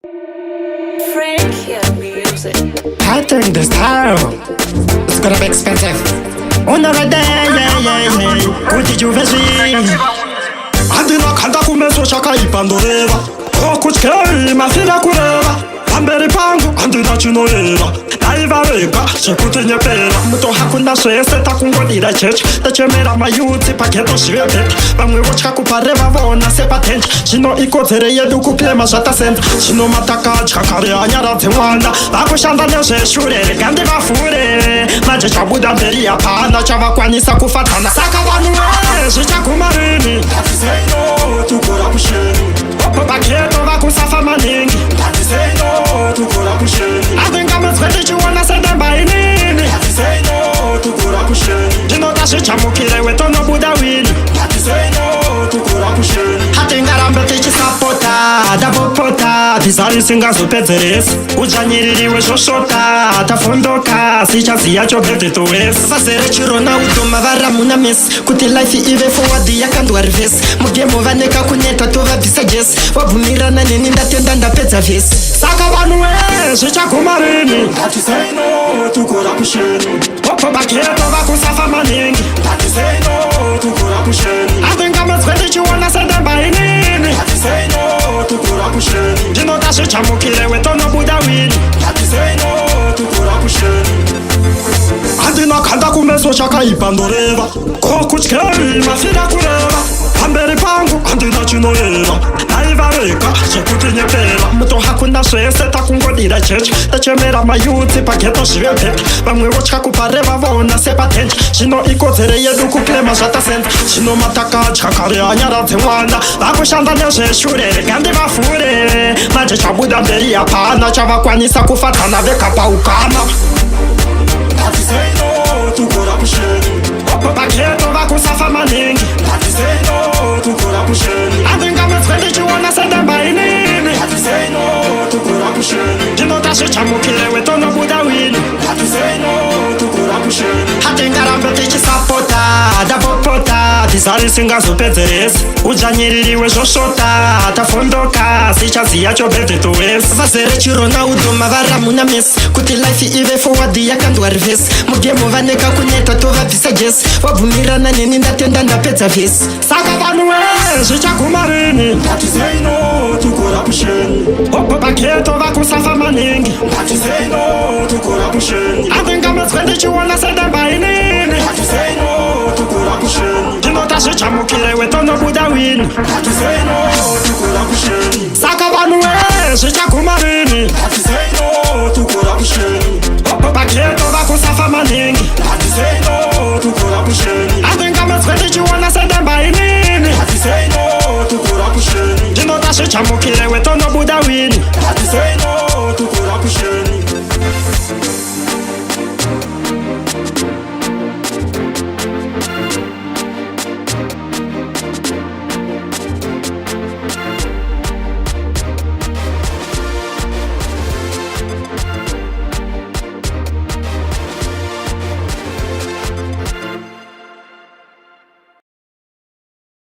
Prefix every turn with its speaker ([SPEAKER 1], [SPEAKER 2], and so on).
[SPEAKER 1] I think this time it's gonna be expensive. Another day, yeah. Kuti juveji. Andina kanda kumeso shaka ipandoreva. Okuchkei mafira kureva. Pamberi pangu andina chinoera. Naivareka shekutenye pera. Muto hakuna shese takungodira church. Tachemera mayuti paketo shvete. Bamwe wochka kupareva vona sepatent. Shino ikotere yedu kuklema shata sent. Shino mataka chakare anyara temwana. Bakushanda neshe shure gande bafure. Maje chabuda mberi apana chavakwanisa kufatana. Saka vanu shichakumarini. Say no to corruption. Paketo vakusafa maningi. Say no to corruption. I think I'm as ready to wanna say them by name. Say no to corruption. You know that shit chamukire weto no buda win. Say no to corruption. I think that I'm better to sapota, double pota. Bizarre singers who pet this. Ujanyiri we shoshota, tafondoka. Sichasi ya chobete to wes. Fasere chirona udoma vara muna miss. Kuti life ive forward ya kandu arves. Mugemo vaneka kuneta tova bisages. Wabumira na nini ndatenda ndapeza vis. Saka vanu shichakumarini. Say no to corruption. Opo baketo vakusafa maningi. Say no to corruption. I think I'm as ready to wanna say them by name. Say no to corruption. You know that shit chamukire weto no buda win. Say no to corruption. Andina kanda kumeso shaka ipandoreva. Kokuchkei mafira kureva. Pamberi pangu andina chinoera. Naivareka shekutenye pera. Muto hakuna shese takungodira church. Tachemera mayuti paketo shvete. Bamwe wochka kupareva vona sepatent. Shino ikotere yedu kuklema shata sent. Shino mataka chakare anyara temwana. Bakushanda neshe shure gande bafure. Maje chabuda mberi apana chavakwanisa kufatana veka paukana. Say no to corruption. Paketo vakusafa maningi. Say no to corruption. I think I'm as ready to wanna say them by name. Say no to corruption. You know that shit chamukire weto no buda win. Say no to corruption. I think that I'm better to sapota, double pota. Bizarre singers who pet this. Ujanyiri we shoshota, tafondoka. Sichasi ya chobete to wes. Fasere chirona udoma vara muna miss. Kuti life ive forward ya kandu arves. Mugemo vaneka kuneta tova bisages. Wabumira na nini ndatenda ndapeza vis. Saka vanu shichakumarini. Say no to corruption. Opo baketo vakusafa maningi. Say no to corruption. I think I'm as ready to wanna say them by name. Say no to corruption. You know that shit chamukire weto no buda win. Say no to corruption. Saka vanu shichakumarini.